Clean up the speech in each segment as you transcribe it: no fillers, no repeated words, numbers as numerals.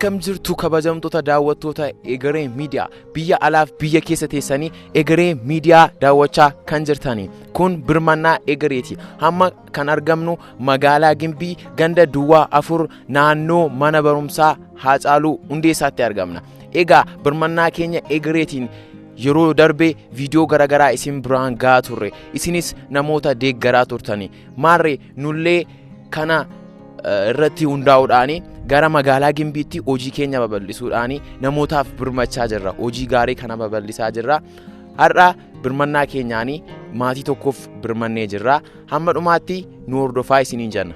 akkam jirtu kabajamtoota daawwattoota Egeree Miidiyaa biyya alaaf biyya keessa teessanii Egeree Miidiyaa daawwachaa kan jirtanii kun birmannaa Egereeti. Hamma kan argamnu magaalaa Gimbii ganda Duwwaa 4 naannoo mana barumsaa Haacaaluu Hundeessaatti argamna. Egaa birmannaa keenya Egereetiin yeroo darbe viidiyoo garagaraa isin biraan gaa turre, isinis namoota deeggaraa turtanii maarree nullee kana irratti hundaa'uudhaani gara magaalaa Gimbiitti hojii keenya babal'isuudhaani namootaaf birmachaa jirra. Hojii gaarii kana babal'isaa jirra. Har'a birmannaa keenyaanii maatii tokkoof birmannee jirra. Hamma dhumaatti nu hordofaa isiniin jenna.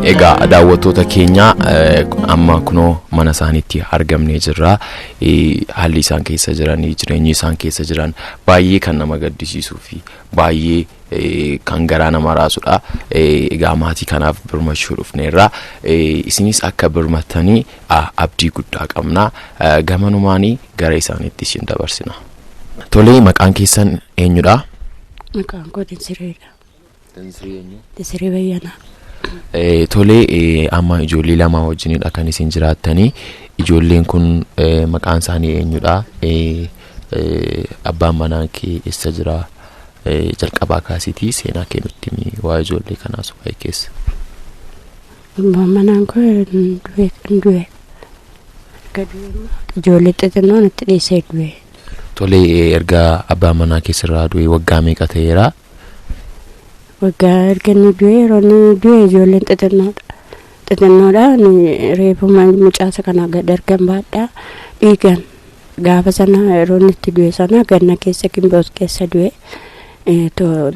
Egaa daawwattoota keenya amma kunoo mana isaaniitti argamnee jirra. Haalli isaan keessa jiranii, jireenyi isaan keessa jiran baay'ee kan nama gaddisiisuu fi baay'ee kan garaa nama raasudha. Egaa maatii kanaaf birmachuu dhufneerra. Isinis akka birmattanii abdii guddaa qabna. Gamanumaanii gara isaaniitti isin dabarsina. Tolee, maqaan keessan eenyudha? Maqaan koo Dinsireedha. Dinsiree eenyu? Dinsiree Bayyanaa. Tolee, amma ijoollee lama wajjinidha kan isin jiraattanii. Ijoolleen kun maqaan isaanii eenyudha? Abbaan manaa kee eessa jira? Jalqabaa kaasitii seenaa kee nutti himi waa ijoollee kanaas waa'ee keessa. Abbaan manaa koo du'e. Ijoollee xixiqqoo nutti dhiisee du'e. Tolee, erga abbaan manaa keessarraa du'e waggaa meeqa ta'eera? Waggaa erga inni du'e ijoolleen xixinnoodha. Reefu mucaasa kana gad argan baadhaa dhiigan gaafa sana yeroo inni itti du'e sana ganna keessa Gimboos keessa du'e.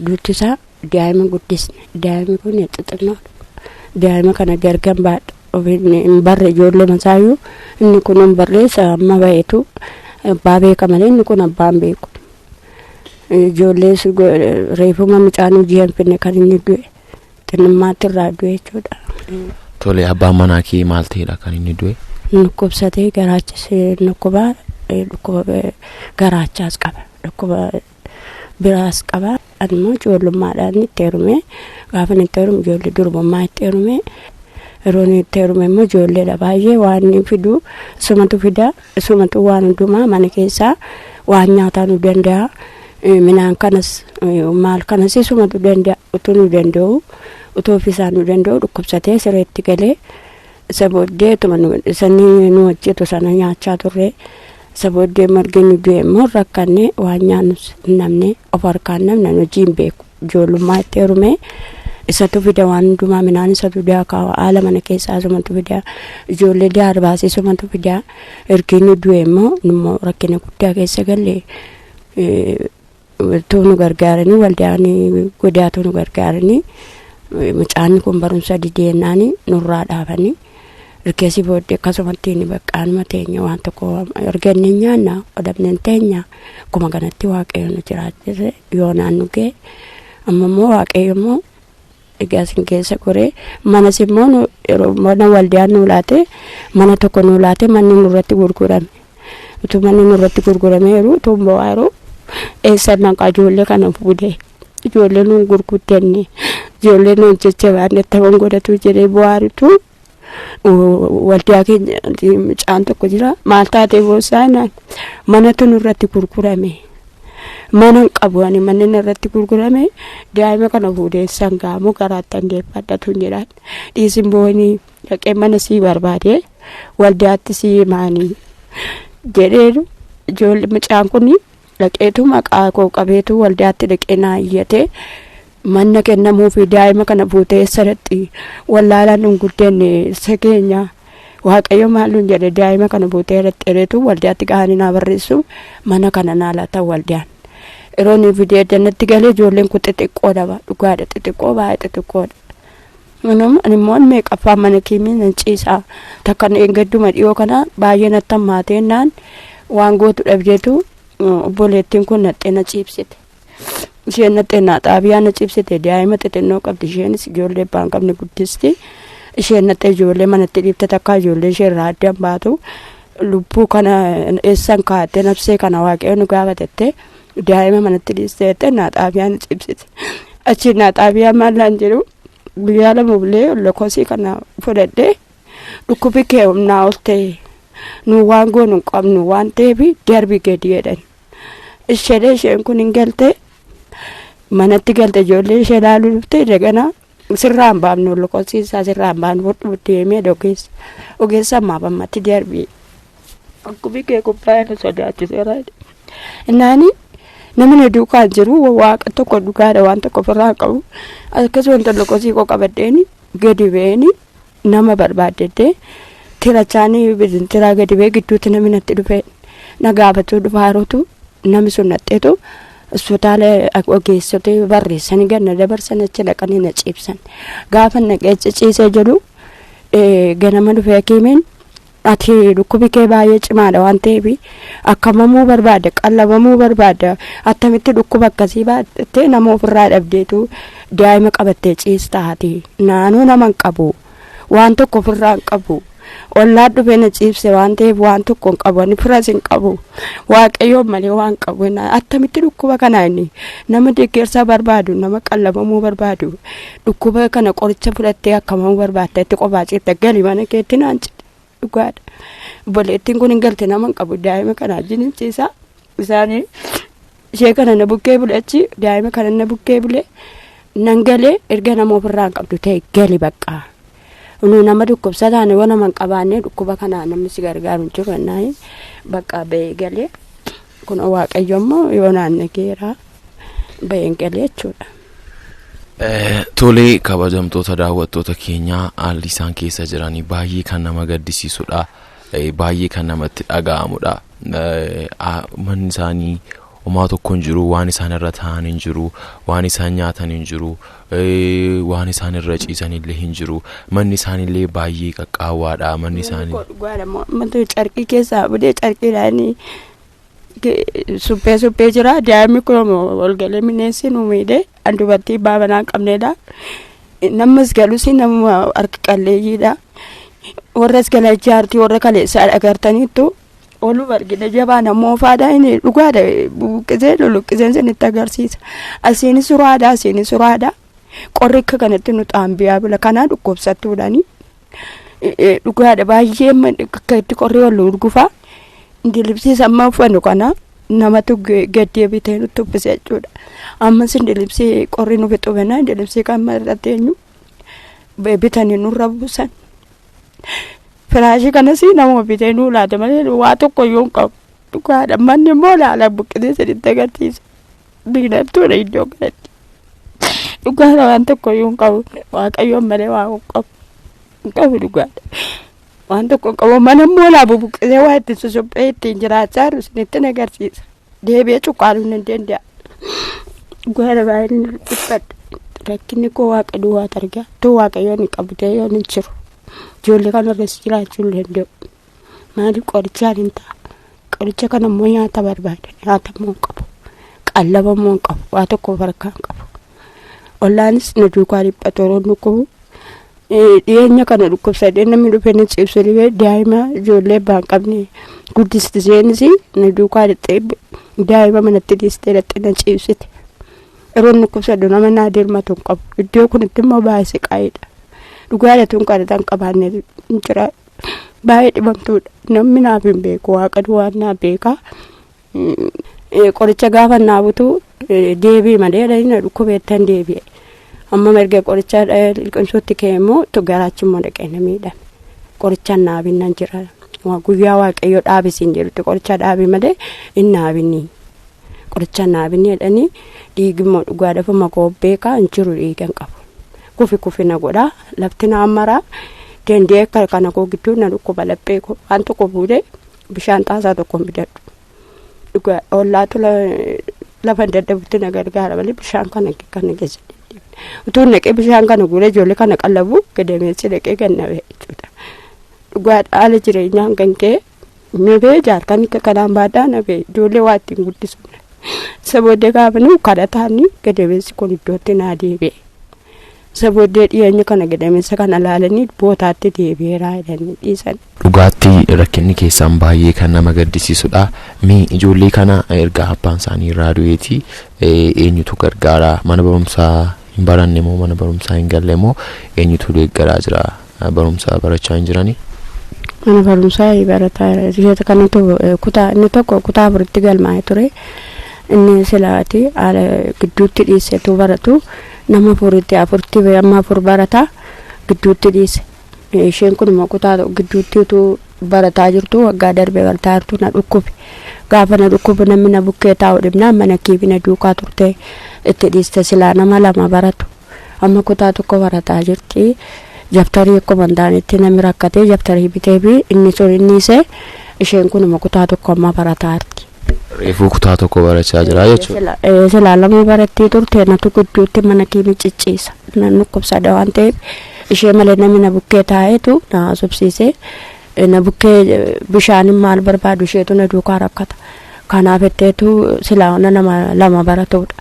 Duutisaa daa'ima guddisne. Daa'imni kun xixinnoodha. Daa'ima kana gargan baadha hin barre ijoollee masaayyuu inni kun hin barreessa amma baheetu abbaa beeka malee inni kun abbaan beeku. Ijoollee reefuma mucaan hojii hin finne kan inni du'e xinnummaatti irraa du'e jechuudha. Tolee, abbaan manaa kee maal ta'edha kan inni du'e? Dhukkubsatee garaachis dhukkuba garaachaas qaba, dhukkuba biraas qaba. Animmoo ijoollummaadhaan itti heerume gaafa itti heerume ijoollee durbummaa itti heerume yeroo itti heerume immoo ijoolleedha baay'ee waan fidu sumatu fida, sumatu waan hundumaa mana keessaa waan nyaataa nu danda'a. Minaan kanas maal kanas sumatu danda'a utuu nu danda'u utuu ofiisaa nu danda'u dhukkubsatee sireetti galee isa booddee sanii nu hojjetu sana nyaachaa turre. Isa booddee margi nu du'e immoo rakkannee waan nyaannus namne of harkaan namne hojii hin beeku. Ijoollummaa itti heerume isatu fida waan hundumaa minaan isatu daakaawa haala mana keessaa sumatu fida ijoollee daarbaasee sumatu fida. Ergi nu du'e immoo rakkina guddaa keessa galle. Tuunu gargaaranii waldaan godaatu nu gargaaranii mucaan kun barumsa dideennaanii nurraa dhaabanii ergeessi booddee akkasumatti inni baqqaanuma teenya waan tokko arganne nyaanna odabneen teenya akkuma kanatti waaqayyo nu jiraachise yoo naannu ga'e amma immoo waaqayyo immoo eegaasin keessa goree manas immoo yeroo mana waldaan nu laate mana tokko nu laate manni nurratti gurgurame utuu manni nurratti gurgurameeru tumboo waaru eessa naqaa ijoollee kana fuudhee ijoollee nuun gurguddenne ijoollee nuun jajjabaanne ta'uun godhatu jedhee bu'aaritu waldaa keenya mucaan tokko jira maal taatee boossaanaan manatu nurratti gurgurame mana qabu ani manni nurratti gurgurame daa'ima kana fuudhee sangaamu garaatti hangeeffadhatu jedhaan dhiisin boonii dhaqee mana sii barbaade waldaatti sii maanii jedheeru ijoollee mucaan kun dhaqeetu maqaa koo qabeetu waldaatti dhaqee naa iyyate manna kennamuu fi daa'ima kana fuutee sarratti wallaalaan hin guddenne sakeenya waaqayyo maaluun jedhe daa'ima kana fuutee irratti dheereetu waldaatti qaanii naa barreessu mana kana naa laata waldaan yeroo ni fidee dannatti galee ijoolleen kun xixiqqoo daba dhugaadha xixiqqoo baay'ee xixiqqoodha. Animmoo meeqaffaa mana kiimiin hin ciisaa takkan eeggadduma dhiyoo kana baay'ee natti hammaateenaan waan gootu dhabdeetu obboleettiin kun naxxee na ciibsite. Isheen naxxee naa xaabiyaa na ciibsite daa'ima xixinnoo qabdi isheenis ijoollee abbaan qabne guddisti. Isheen naxxee ijoollee manatti dhiibte takka ijoollee ishee irraa addaan baatu lubbuu kana eessan kaa'atte nafsee kana waaqayyo nu gaafatette daa'ima manatti dhiisteette naaxaafiyaan cibsite achi naaxaafiyaa maallaan jedhu guyyaa lama bulee lokosii kana fudhadhee dhukkubi kee humnaa ol ta'e nu waan goonu hin qabnu waan ta'eef darbi gadi jedhan isheen kun hin galte manatti galte ijoollee ishee ilaaluu dhufte dagana sirraan baafnu lokosiisaa sirraan baafnu deemee ogeessa ammaaf ammatti darbi dhukkubi kee qophaa'ina sodaachiseera innaani namni duukaan jiru waaqa tokko dhugaadha waan tokko ofirraa qabu akkasuma wanta lokosii koo qabadheeni gadi ba'eeni nama barbaadde tirachaanii bizintiraa gadi ba'ee gidduutti namni natti dhufe na gaafatuu dhufaarotu namni sun natteetu hospitaala ogeessotee barreessanii ganna dabarsan achi dhaqanii na ciibsan gaafa naqee ciciisee jedhu ganama dhufee hakiimiin ati dhukkubi kee baay'ee cimaadha waan ta'eef akkamamuu barbaada qallabamuu barbaada attamitti dhukkuba akkasii baattee nama ofirraa dhabdeetu daa'ima qabattee ciistaati naanoo nama hin qabu waan tokko ofirraa hin qabu ollaa dhufee na ciibse waan ta'eef waan tokko hin qabu ani firas hin qabu waaqayyoon malee waan qabu attamitti dhukkuba kana inni nama deeggarsa barbaadu nama qallabamuu barbaadu dhukkuba kana qoricha fudhattee akkamamuu barbaadda itti qophaa jirta gali mana keetti naan dhugaadha obboleettiin kun hin galte nama hin qabu daa'ima kana jinnichiisa isaanii ishee kana na bukkee bulechi daa'ima kana na bukkee bule nan galee erga nama ofirraa hin qabdu ta'e gali baqqaa nu nama dhukkubsataan waan nama hin qabaanne dhukkuba kana namni si gargaaru jiru ennaa baqqaa ba'ee galee kun waaqayyo immoo yoo naannageera ba'ee galee jechuudha. Tolee kabajamtoota daawwattoota keenyaa haalli isaan keessa jiranii baay'ee kan nama gaddisiisudha baay'ee kan namatti dhaga'amudha manni isaanii homaa tokko hin jiru waan isaan irra taa'an hin jiru waan isaan nyaatan hin jiru waan isaan irra ciisan illee hin jiru manni isaanillee baay'ee qaqqaawwaadha manni isaanii carqii keessaa budee carqiidhaanii suphee jira daa'imni kun olgalee mineensi nu miidhe dubartii baabanaa qabneedha namas galuusi nama harka qalleeyyiidha warras gala ijaartii warra kaleessaa agartaniittu olu argina jabaa namoo faadaa inni dhugaadha buqqisee luluqqiseen sinitti agarsiisa asiini suraadha qorri akka kanatti nu xaambiyaa bila kanaa dhukkubsattuudhani dhugaadha baay'ee akka itti qorri wal urgufaa indilibsiisa amma uffannu kana namatu gaddee bitee nutti uffise jechuudha ammas indilibsii qorri nu fixuufena indilibsii kan marratti eenyu bitanii nurra buusan firaashii kanas nama bitee nuu laata malee waa tokko yoo hin qabu dhugaadha manni immoo laala buqqisee saditti agarsiisa biqiltuudha iddoo kanatti dhugaadha waan tokko yoo hin qabu waaqayyoon malee waa hin qabu dhugaadha waan tokko hin qabu mana immoo laabu buqqisee waa itti susuphee ittiin jiraachaa jiru sinitti agarsiisa deebi'ee cuqqaaluu hin danda'a dhugaadha baay'ee dhiphadha rakkinni koo waaqa duwwaa argaa tuu waaqayyoon hin qabu ta'ee yoon hin jiru ijoollee kanarras jiraachuu hin danda'u maaliif qorichaan hin ta'a qoricha kana immoo nyaata barbaada nyaata immoo hin qabu qallaba immoo hin qabu waa tokko farkaa hin qabu ollaanis na duukaa dhiphatu yeroo dhukkubu dhiyeenya kana dhukkubsadee namni dhufee na ciibsu dhibee daa'ima ijoollee baan qabne guddistiseenis na duukaa dhixxee daa'ima manatti dhiistee dhixxee na ciibsite yeroo dhukkubsadu nama naa deematu hin qabu iddoo kunitti immoo baay'ee qaayidha dhugaadha tun kadhatan qabaanne jira baay'ee dhibamtuudha namni naaf hin beeku waaqa duwwaan naaf beeka qoricha gaafa naabutu deebii malee dhalina dhukkubeettan deebi'e amma mergee qoricha liqimsuutti kee immoo garaachuu immoo dhaqee na miidhame qoricha naabinnan jira guyyaa waaqayyo dhaabisiin jedhutti qoricha dhaabii malee hin naabinni qoricha naabinni jedhanii dhiigimmoo dhugaadhaaf makoo beekaa hin jiru dhiigan qabu kufi na godha lafti na amara dandee akka kana koo gidduu na dhukkuba laphee waan tokko fuudhee bishaan xaasaa tokko bidadhu dhugaa ollaatu lafa daddabutti na gargaara malee bishaan kana keessa utuu naqee bishaan kana guuree ijoollee kana qallabu gadameessi dhaqee gannabe jechuudha dhugaa haala jireenyaa kan kee nabee jaarkan kanaan baadhaa nabee ijoollee waa ittiin guddisuudha isa booddee gaafa nu kadhataani gadameessi kun iddootti naa deebi'e Sabooddee dhiyeenya kana gadameessa kana laalanii bootaatti deebi'eeraa jedhanii dhiisan. Dhugaatii rakkinni keessaan baay'ee kan nama gaddisiisudha. Ijoollee kana erga abbaan isaanii irraa du'eeti eenyutu gargaara? Mana barumsaa hin baranne moo mana barumsaa hin galle moo eenyutu deeggaraa jira? Barumsa barachaa hin jiranii? Mana barumsaa barataa jira. Kanatu kutaa inni tokko kutaa afuritti galmaa'ee ture. Inni silaati haala gidduutti dhiisetu baratu. Nama afurti amma afur barataa gidduutti dhiise. Isheen kun immoo kutaa gidduutti utuu barataa jirtu waggaa darbee barataa jirtu na dhukkube. Gaafa na dhukkube namni na bukkee taa'u dhibnaan mana kiibina duukaa turte itti dhiiste silaa nama lama baratu. Amma kutaa tokko barataa jirti. Jabtarii akkuma hintaanitti namni rakkatee jabtarii bitee fi inni sun inni isee isheen kun immoo kutaa tokko amma barataa jirti. Reefuu kutaa tokko barachaa jira jechuudha. Silaa lama barattii turte natu gidduutti mana kiibina cicciisa. Nan dhukkubsada waan ta'eef ishee malee namni na bukkee taa'eetu na haasofsiisee na bukkee bishaanin maal barbaadu isheetu na duukaa rakkata. Kanaaf jetteetu silaa nama lama baratudha.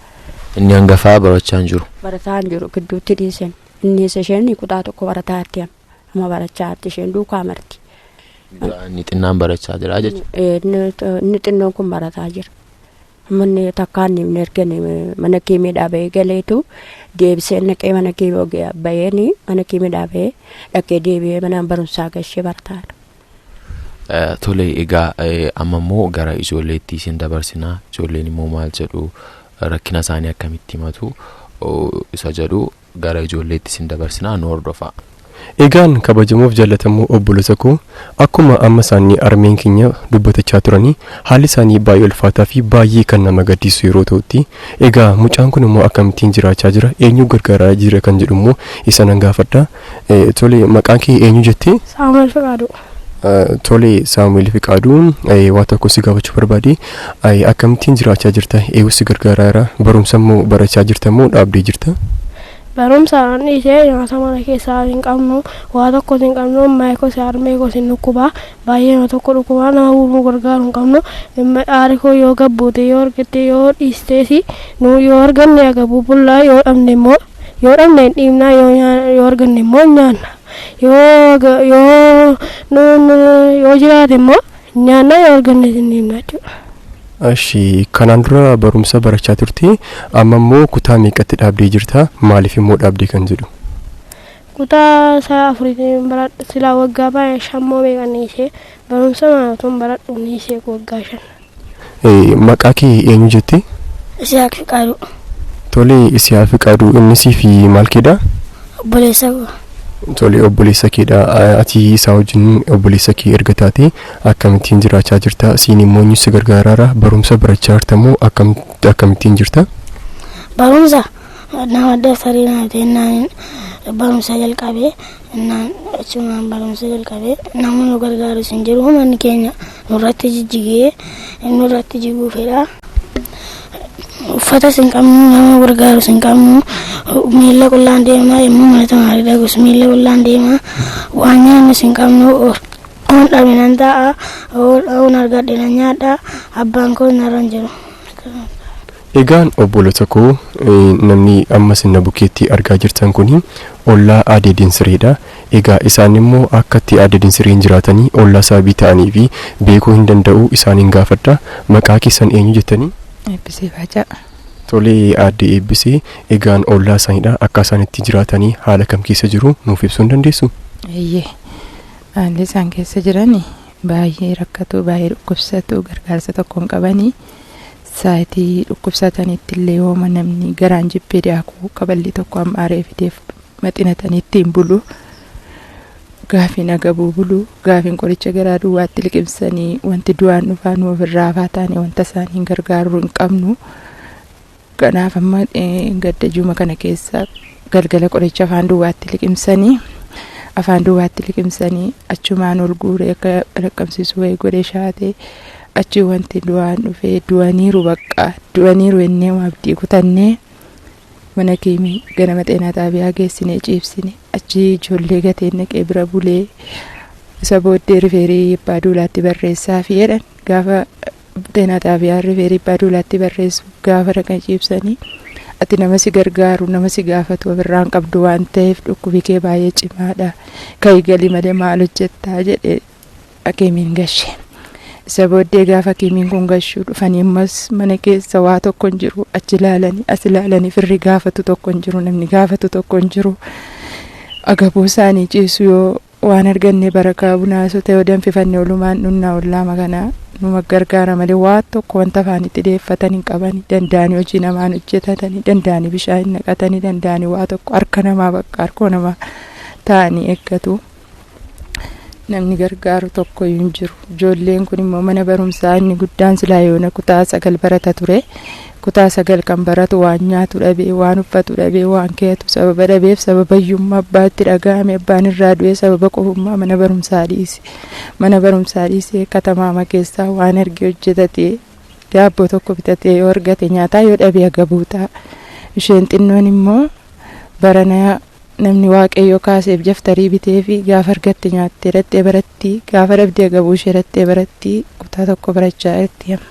Inni hangafaa barachaa hin jiru. Barataa hin jiru gidduutti dhiisen. Inni isheen kutaa tokko barataa jirti amma barachaa jirti isheen duukaa marti. Inni xinnaan barachaa jira jechuudha. Inni xinnoon kun barataa jira. Manni takkaan inni ergani mana kiimiidhaa bahee galeetu deebisee naqee mana kiimii baheeni mana kiimiidhaa bahee dhaqee deebi'ee mana barumsaa gashee barataadha. Tole egaa amma immoo gara ijoolleetti isin dabarsinaa. Ijoolleen immoo maal jedhu rakkina isaanii akkamitti himatu isa jedhu gara ijoolleetti isin dabarsinaa nu hordofaa. Egaan kabajamuuf jaallatamoo obbolota koo akkuma amma isaanii armeen keenya dubbatachaa turanii haalli isaanii baay'ee ulfaataa fi baay'ee kan nama gaddisiisu yeroo ta'utti egaa mucaan kun immoo akkamittiin jiraachaa jira eenyu gargaaraa jira kan jedhu immoo isa nan gaafadha. Tole maqaan kee eenyu jettee? Saamu'eel Fiqaaduu. Tole Saamu'eel Fiqaaduu waa tokko si gaafachuu barbaade akkamittiin jiraachaa jirta eenyu si gargaaraa barumsa immoo barachaa jirta moo dhaabdee jirta? Barumsaan ishee nyaata mana keessaa hin qabnu waa tokko hin qabnu maayikoo si harmee koo sin dhukkubaa baay'ee nama tokko dhukkubaa nama buufuu gargaaru hin qabnu aari koo yoo gabbuute yoo argatte yoo dhiisteesi nu yoo arganne aga bubullaa yoo dhabne immoo yoo dhabne hin dhiibnaa yoo arganne immoo nyaanna yoo jiraate immoo nyaanna yoo arganne hin dhiibna jechuudha. Ashi kanaan dura barumsa barachaa turte amma immoo kutaa meeqatti dhaabdee jirta maaliif immoo dhaabdee kan jedhu? Kutaa isaa afuriitiin baradhu silaa waggaa baay'ee shammoo beekanii ishee barumsa maatuun baradhu ni ishee waggaa 5. Maqaa kee eenyu jettee? Isiyaaq Fiqaaduu. Tole Isiyaaq Fiqaaduu inni siif maal keedha? Obboleessa koo. Tole obboleessa keedha ati isaa wajjin obboleessa kee erga taate akkamittiin jiraachaa jirta siin immoo eenyu si gargaaraara barumsa barachaa jirta moo akkamittiin jirta? Barumsa nama daftarii naatee barumsa jalqabee achumaan barumsa jalqabee nama nu gargaaru sin jiru manni keenya nurratti jijjigee nurratti jiguu fedha. Uffata sin qabnu nama gargaaru sin qabnu miila qullaan deemaa yommuu mana tamaarii dhagus miila qullaan deemaa waan nyaannu sin qabnu oon dhabinan ta'a oon argadhe na nyaadha abbaan koo narran jiru. Egaan obbolota koo namni amma sinna bukeetti argaa jirtan kuni ollaa Aadee Dinsireedha. Egaa isaan immoo akkatti Aadee Dinsireen jiraatanii ollaa saabii ta'anii fi beekuu hin danda'u isaaniin gaafadha. Maqaa keessan eenyu jettanii? Eebbisee Baacaa. Tole Aadde Eebbisee egaan ollaa isaaniidha akka isaan itti jiraatanii haala kam keessa jiru nuuf ibsuu hin dandeessu? Eeyyee haalli isaan keessa jiranii baay'ee rakkatu baay'ee dhukkubsatu gargaarsa tokko hin qabanii saayitii dhukkubsatanitti illee yooma namni garaan jibbee daakuu qaballi tokko ammaaree fideef maxinatanii ittiin bulu gaafii nagabuu bulu gaafiin qoricha garaa duwwaatti liqimsanii wanti du'aan dhufaa nu ofirraa hafaa taane wanta isaanii gargaaruu hin qabnu. Kanaaf amma gadda juma kana keessa galgala qoricha afaan duwwaatti liqimsanii achumaan ol guuree akka laqqamsiisu wayii godhee shaatee achi wanti du'aan dhufee du'aniiru ennee abdii kutannee mana kiimii ganama xeenaa xaabiyaa geessinee ciibsine achi ijoollee gateen naqee bira bulee isa booddee rifeerii abbaa duulaatti barreessaa fi jedhan gaafa xeenaa xaabiyaa rifeerii abbaa duulaatti barreessu gaafa dhaqan ciibsanii ati nama si gargaaru nama si gaafatu ofirraan qabdu waan ta'eef dhukkubi kee baay'ee cimaadha ka'ii galii malee maal hojjettaa jedhee hakiimiin gashe. Isa booddee gaafa hakiimiin kun gashuu dhufanii ammas mana keessa waa tokko hin jiru achi ilaalanii as ilaalanii firri gaafatu tokko hin jiru namni gaafatu tokko hin jiru agabuu isaanii ciisu yoo waan arganne barakaa bunaasu ta'ee danfifanne olumaan dhunnaa ollaama kanaa numa gargaara malee waa tokko wanta afaanitti deeffatan hin qabani danda'anii hojii namaan hojjetatanii danda'anii bishaan naqatanii danda'anii waa tokko harka namaa bakka harkoo namaa ta'anii eeggatu. Namni gargaaru tokko hin jiru. Ijoolleen kun immoo mana barumsaa inni guddaan silaa yoona kutaa 9 barata ture. Kutaa 9 kan baratu waan nyaatu dhabee waan uffatu dhabee waan keetu sababa dhabeef sababa hiyyummaa abbaatti dhaga'ame abbaan irraa du'ee sababa qofummaa mana barumsaa dhiise. Mana barumsaa dhiisee katamaama keessaa waan arge hojjetatee daabboo tokko bitatee yoo argate nyaataa yoo dhabee agabuu ta'a. Isheen xinnoon immoo barana namni waaqayyo kaaseef jaftarii bitee fi gaafa argatte nyaattee rattee baratti gaafa dhabdee agabuu ishee rattee baratti kutaa tokko barachaa jirti amma.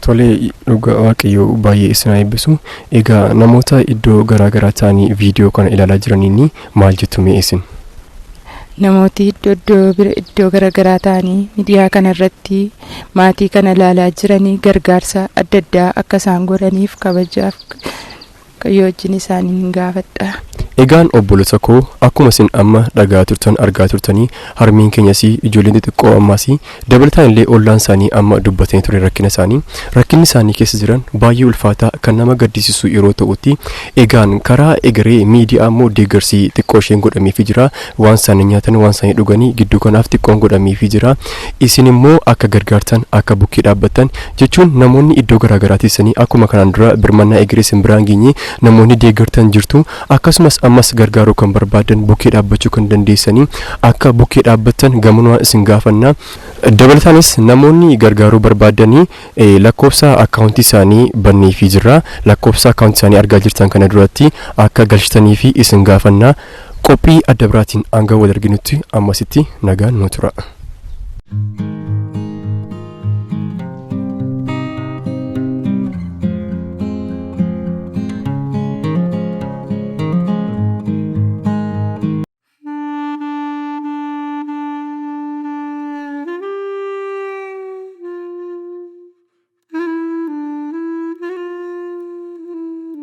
Tolee dhugaa waaqayyo baay'ee isin haa eebbisu. Egaa namoota iddoo garaagaraa ta'anii viidiyoo kana ilaalaa jiraniin maal jettu mee isin? Namooti iddoo garaagaraa ta'anii miidiyaa kana irratti maatii kana ilaalaa jiranii gargaarsa adda addaa akka isaan godhaniif kabajaaf yoo wajjin isaanii hin gaafadha. Egaan obbolota koo akkuma isin amma dhagaa turtan argaa turtanii harmeen keenyas ijoolleen xixiqqoo ammaas dabalataan illee ollaan isaanii amma dubbatanii ture rakkinni isaanii keessa jiran baay'ee ulfaataa kan nama gaddisiisu yeroo ta'utti egaan karaa egeree miidiyaa immoo deeggarsi xiqqoo isheen godhameefii jira waan isaanii nyaatan waan isaanii dhuganii gidduu kanaaf xiqqoon godhameefii jira isin immoo akka gargaartan akka bukkee dhaabbattan jechuun namoonni iddoo garaagaraa teessanii akkuma kanaan dura birmannaa egeree isin biraan geenye namoonni deeggartan jirtu akkasumas ammas gargaaruu kan barbaadan bukkee dhaabbachuu kan dandeessanii akka bukkee dhaabbattan gamanuma isin gaafanna. Dabalataanis namoonni gargaaruu barbaadanii lakkoofsa akkaawuntii isaanii banneefii jira. Lakkoofsa akkaawuntii isaanii argaa jirtan kana duratti akka galchitanii fi isin gaafanna. Qophii adda biraatiin hanga wal arginutti ammasitti nagaan nu tura.